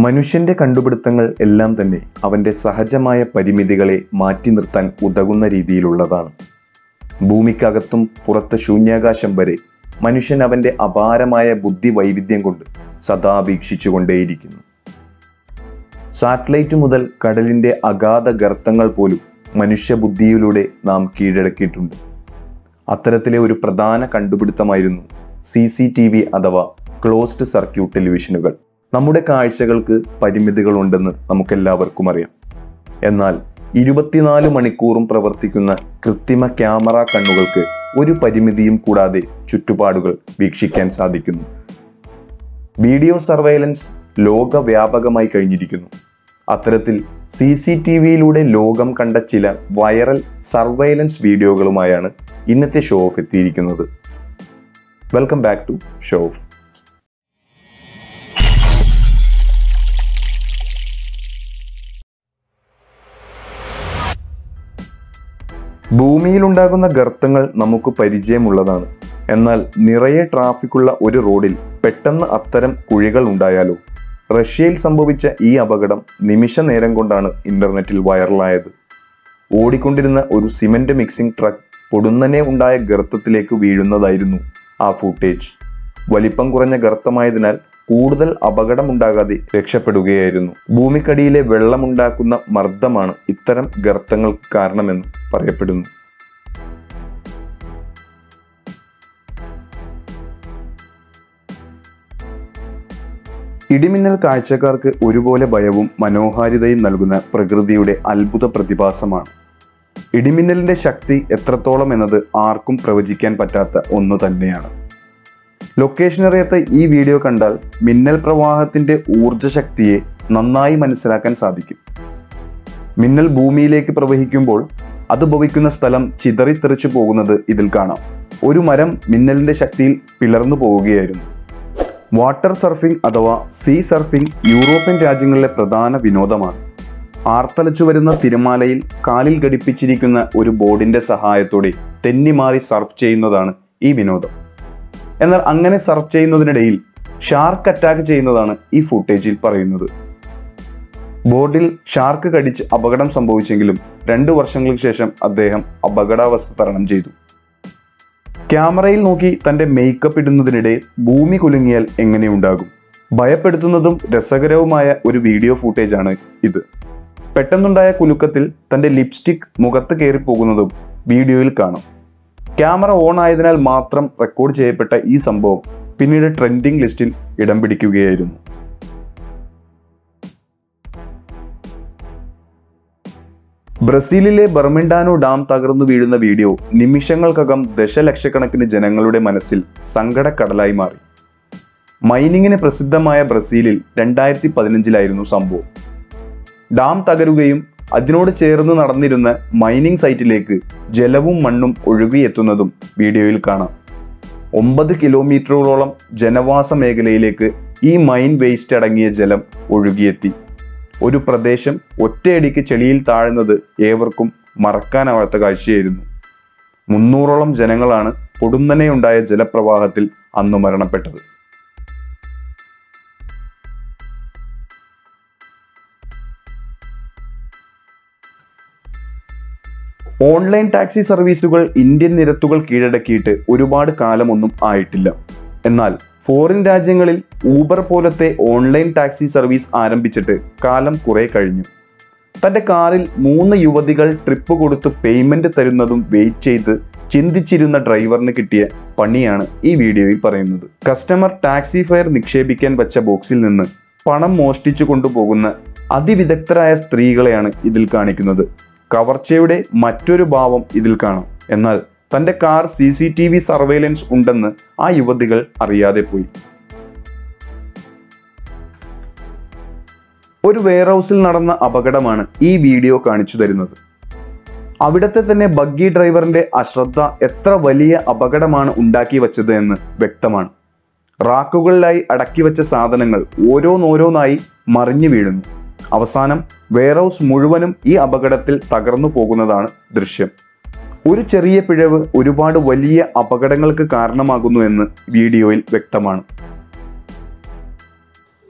മനുഷ്യന്റെ കണ്ടുപിടുത്തങ്ങൾ എല്ലാം തന്നെ അവന്റെ സഹജമായ പരിമിതികളെ മാറ്റി നിർത്താൻ ഉതകുന്ന രീതിയിലുള്ളതാണ്. ഭൂമിക്കകത്തും പുറത്ത് ശൂന്യാകാശം വരെ മനുഷ്യൻ അവന്റെ അപാരമായ ബുദ്ധി വൈവിധ്യം കൊണ്ട് സദാ വീക്ഷിച്ചുകൊണ്ടേയിരിക്കുന്നു. സാറ്റലൈറ്റ് മുതൽ കടലിന്റെ അഗാധ ഗർത്തങ്ങൾ പോലും മനുഷ്യബുദ്ധിയിലൂടെ നാം കീഴടക്കിയിട്ടുണ്ട്. അത്തരത്തിലെ ഒരു പ്രധാന കണ്ടുപിടുത്തമായിരുന്നു CCTV അഥവാ ക്ലോസ്ഡ് സർക്യൂട്ട് ടെലിവിഷനുകൾ. നമ്മുടെ കാഴ്ചകൾക്ക് പരിമിതികളുണ്ടെന്ന് നമുക്കെല്ലാവർക്കും അറിയാം. എന്നാൽ 24 മണിക്കൂറും പ്രവർത്തിക്കുന്ന കൃത്രിമ ക്യാമറ കണ്ണുകൾക്ക് ഒരു പരിമിതിയും കൂടാതെ ചുറ്റുപാടുകൾ വീക്ഷിക്കാൻ സാധിക്കുന്നു. വീഡിയോ സർവൈലൻസ് ലോകവ്യാപകമായി കഴിഞ്ഞിരിക്കുന്നു. അത്തരത്തിൽ CCTVയിലൂടെ ലോകം കണ്ട ചില വൈറൽ സർവൈലൻസ് വീഡിയോകളുമായാണ് ഇന്നത്തെ ഷോ ഓഫ് എത്തിയിരിക്കുന്നത്. Welcome back to show off. ഭൂമിയിലുണ്ടാകുന്ന ഗർത്തങ്ങൾ നമുക്ക് പരിചയമുള്ളതാണ്. എന്നാൽ നിറയെ ട്രാഫിക്കുള്ള ഒരു റോഡിൽ പെട്ടെന്ന് അത്തരം കുഴികൾ ഉണ്ടായാലോ? റഷ്യയിൽ സംഭവിച്ച ഈ അപകടം നിമിഷ നേരം കൊണ്ടാണ് ഇന്റർനെറ്റിൽ വൈറലായത്. ഓടിക്കൊണ്ടിരുന്ന ഒരു സിമന്റ് മിക്സിംഗ് ട്രക്ക് പൊടുന്നനെ ഉണ്ടായ ഗർത്തത്തിലേക്ക് വീഴുന്നതായിരുന്നു ആ ഫൂട്ടേജ്. വലിപ്പം കുറഞ്ഞ ഗർത്തമായതിനാൽ കൂടുതൽ അപകടമുണ്ടാകാതെ രക്ഷപ്പെടുകയായിരുന്നു. ഭൂമിക്കടിയിലെ വെള്ളമുണ്ടാക്കുന്ന മർദ്ദമാണ് ഇത്തരം ഗർത്തങ്ങൾക്ക് കാരണമെന്ന് പറയപ്പെടുന്നു. ഇടിമിന്നൽ കാഴ്ചക്കാർക്ക് ഒരുപോലെ ഭയവും മനോഹാരിതയും നൽകുന്ന പ്രകൃതിയുടെ അത്ഭുത പ്രതിഭാസമാണ്. ഇടിമിന്നലിന്റെ ശക്തി എത്രത്തോളം എന്നത് ആർക്കും പ്രവചിക്കാൻ പറ്റാത്ത ഒന്ന് തന്നെയാണ്. ലൊക്കേഷൻ അറിയാത്ത ഈ വീഡിയോ കണ്ടാൽ മിന്നൽ പ്രവാഹത്തിന്റെ ഊർജ്ജശക്തിയെ നന്നായി മനസ്സിലാക്കാൻ സാധിക്കും. മിന്നൽ ഭൂമിയിലേക്ക് പ്രവഹിക്കുമ്പോൾ അത് ഭവിക്കുന്ന സ്ഥലം ചിതറിത്തെറിച്ചു പോകുന്നത് ഇതിൽ കാണാം. ഒരു മരം മിന്നലിന്റെ ശക്തിയിൽ പിളർന്നു പോവുകയായിരുന്നു. വാട്ടർ സർഫിംഗ് അഥവാ സീ സർഫിംഗ് യൂറോപ്യൻ രാജ്യങ്ങളിലെ പ്രധാന വിനോദമാണ്. ആർത്തലച്ചു വരുന്ന തിരമാലയിൽ കാലിൽ ഘടിപ്പിച്ചിരിക്കുന്ന ഒരു ബോർഡിന്റെ സഹായത്തോടെ തെന്നിമാറി സർഫ് ചെയ്യുന്നതാണ് ഈ വിനോദം. എന്നാൽ അങ്ങനെ സർഫ് ചെയ്യുന്നതിനിടയിൽ ഷാർക്ക് അറ്റാക്ക് ചെയ്യുന്നതാണ് ഈ ഫുട്ടേജിൽ പറയുന്നത്. ബോർഡിൽ ഷാർക്ക് കടിച്ച് അപകടം സംഭവിച്ചെങ്കിലും 2 വർഷങ്ങൾക്ക് ശേഷം അദ്ദേഹം അപകടാവസ്ഥ തരണം ചെയ്തു. ക്യാമറയിൽ നോക്കി തന്റെ മേക്കപ്പ് ഇടുന്നതിനിടെ ഭൂമി കുലുങ്ങിയാൽ എങ്ങനെയുണ്ടാകും? ഭയപ്പെടുത്തുന്നതും രസകരവുമായ ഒരു വീഡിയോ ഫുട്ടേജാണ് ഇത്. പെട്ടെന്നുണ്ടായ കുലുക്കത്തിൽ തന്റെ ലിപ്സ്റ്റിക് മുഖത്ത് കയറിപ്പോകുന്നതും വീഡിയോയിൽ കാണാം. ക്യാമറ ഓൺ ആയതിനാൽ മാത്രം റെക്കോർഡ് ചെയ്യപ്പെട്ട ഈ സംഭവം പിന്നീട് ട്രെൻഡിംഗ് ലിസ്റ്റിൽ ഇടം പിടിക്കുകയായിരുന്നു. ബ്രസീലിലെ ബർമിൻഡാനോ ഡാം തകർന്നു വീഴുന്ന വീഡിയോ നിമിഷങ്ങൾക്കകം ദശലക്ഷക്കണക്കിന് ജനങ്ങളുടെ മനസ്സിൽ സങ്കടക്കടലായി മാറി. മൈനിങ്ങിന് പ്രസിദ്ധമായ ബ്രസീലിൽ 2015 സംഭവം. ഡാം തകരുകയും അതിനോട് ചേർന്ന് നടന്നിരുന്ന മൈനിങ് സൈറ്റിലേക്ക് ജലവും മണ്ണും ഒഴുകിയെത്തുന്നതും വീഡിയോയിൽ കാണാം. 9 കിലോമീറ്ററുകളോളം ജനവാസ മേഖലയിലേക്ക് ഈ മൈൻ വേസ്റ്റ് അടങ്ങിയ ജലം ഒഴുകിയെത്തി. ഒരു പ്രദേശം ഒറ്റയടിക്ക് ചെളിയിൽ താഴുന്നത് ഏവർക്കും മറക്കാനാവാത്ത കാഴ്ചയായിരുന്നു. 300ഓളം ജനങ്ങളാണ് പൊടുന്നനെയുണ്ടായ ജലപ്രവാഹത്തിൽ അന്ന് മരണപ്പെട്ടത്. ഓൺലൈൻ ടാക്സി സർവീസുകൾ ഇന്ത്യൻ നിരത്തുകൾ കീഴടക്കിയിട്ട് ഒരുപാട് കാലമൊന്നും ആയിട്ടില്ല. എന്നാൽ ഫോറിൻ രാജ്യങ്ങളിൽ ഊബർ പോലത്തെ ഓൺലൈൻ ടാക്സി സർവീസ് ആരംഭിച്ചിട്ട് കാലം കുറെ കഴിഞ്ഞു. തന്റെ കാറിൽ 3 യുവതികൾ ട്രിപ്പ് കൊടുത്ത് പേയ്മെന്റ് തരുന്നതും വെയിറ്റ് ചെയ്ത് ചിന്തിച്ചിരുന്ന ഡ്രൈവറിന് കിട്ടിയ പണിയാണ് ഈ വീഡിയോയിൽ പറയുന്നത്. കസ്റ്റമർ ടാക്സി ഫെയർ നിക്ഷേപിക്കാൻ വച്ച ബോക്സിൽ നിന്ന് പണം മോഷ്ടിച്ചു കൊണ്ടുപോകുന്ന അതിവിദഗ്ധരായ സ്ത്രീകളെയാണ് ഇതിൽ കാണിക്കുന്നത്. കവർച്ചയുടെ മറ്റൊരു ഭാവം ഇതിൽ കാണാം. എന്നാൽ തന്റെ കാർ CCTV സർവൈലൻസ് ഉണ്ടെന്ന് ആ യുവതികൾ അറിയാതെ പോയി. ഒരു വെയർഹൗസിൽ നടന്ന അപകടമാണ് ഈ വീഡിയോ കാണിച്ചു തരുന്നത്. അവിടത്തെ തന്നെ ബഗ്ഗി ഡ്രൈവറിന്റെ അശ്രദ്ധ എത്ര വലിയ അപകടമാണ് ഉണ്ടാക്കി വച്ചത് എന്ന് വ്യക്തമാണ്. റാക്കുകളിലായി അടക്കി വെച്ച സാധനങ്ങൾ ഓരോന്നോരോന്നായി മറിഞ്ഞു വീഴുന്നു. അവസാനം വെയർഹൗസ് മുഴുവനും ഈ അപകടത്തിൽ തകർന്നു പോകുന്നതാണ് ദൃശ്യം. ഒരു ചെറിയ പിഴവ് ഒരുപാട് വലിയ അപകടങ്ങൾക്ക് കാരണമാകുന്നു എന്ന് വീഡിയോയിൽ വ്യക്തമാണ്.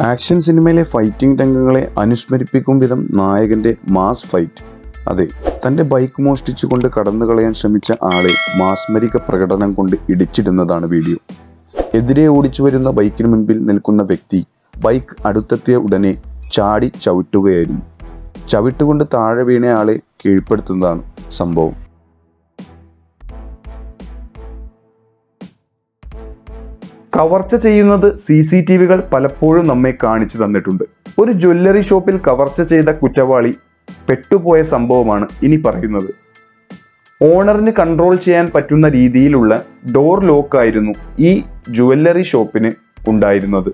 ആക്ഷൻ സിനിമയിലെ ഫൈറ്റിംഗ് രംഗങ്ങളെ അനുസ്മരിപ്പിക്കും വിധം നായകന്റെ മാസ് ഫൈറ്റ്. അതെ, തൻ്റെ ബൈക്ക് മോഷ്ടിച്ചുകൊണ്ട് കടന്നു കളയാൻ ശ്രമിച്ച ആളെ മാസ്മരിക പ്രകടനം കൊണ്ട് ഇടിച്ചിടുന്നതാണ് വീഡിയോ. എതിരെ ഓടിച്ചു വരുന്ന ബൈക്കിന് മുൻപിൽ നിൽക്കുന്ന വ്യക്തി ബൈക്ക് അടുത്തെത്തിയ ഉടനെ ചാടി ചവിട്ടുകയായിരുന്നു. ചവിട്ടുകൊണ്ട് താഴെ വീണ ആളെ കീഴ്പ്പെടുത്തുന്നതാണ് സംഭവം. കവർച്ച ചെയ്യുന്നത് CCTVകൾ പലപ്പോഴും നമ്മെ കാണിച്ചു തന്നിട്ടുണ്ട്. ഒരു ജ്വല്ലറി ഷോപ്പിൽ കവർച്ച ചെയ്ത കുറ്റവാളി പെട്ടുപോയ സംഭവമാണ് ഇനി പറയുന്നത്. ഓണറിന് കൺട്രോൾ ചെയ്യാൻ പറ്റുന്ന രീതിയിലുള്ള ഡോർ ലോക്കായിരുന്നു ഈ ജ്വല്ലറി ഷോപ്പിന് ഉണ്ടായിരുന്നത്.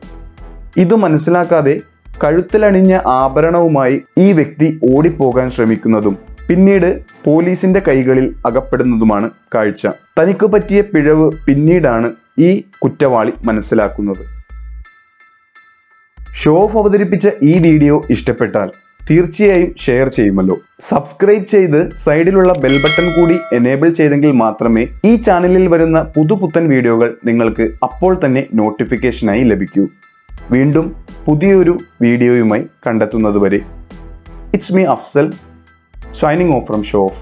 ഇത് മനസ്സിലാക്കാതെ കഴുത്തിലണിഞ്ഞ ആഭരണവുമായി ഈ വ്യക്തി ഓടിപ്പോകാൻ ശ്രമിക്കുന്നതും പിന്നീട് പോലീസിന്റെ കൈകളിൽ അകപ്പെടുന്നതുമാണ് കാഴ്ച. തനിക്ക് പറ്റിയ പിഴവ് പിന്നീടാണ് ഈ കുറ്റവാളി മനസ്സിലാക്കുന്നത്. ഷോ ഓഫ് അവതരിപ്പിച്ച ഈ വീഡിയോ ഇഷ്ടപ്പെട്ടാൽ തീർച്ചയായും ഷെയർ ചെയ്യുമല്ലോ. സബ്സ്ക്രൈബ് ചെയ്ത് സൈഡിലുള്ള ബെൽ ബട്ടൺ കൂടി എനേബിൾ ചെയ്തെങ്കിൽ മാത്രമേ ഈ ചാനലിൽ വരുന്ന പുതുപുത്തൻ വീഡിയോകൾ നിങ്ങൾക്ക് അപ്പോൾ തന്നെ നോട്ടിഫിക്കേഷനായി ലഭിക്കൂ. വീണ്ടും പുതിയൊരു വീഡിയോയുമായി കണ്ടെത്തുന്നതുവരെ it's me Afsal, signing off from Show Off.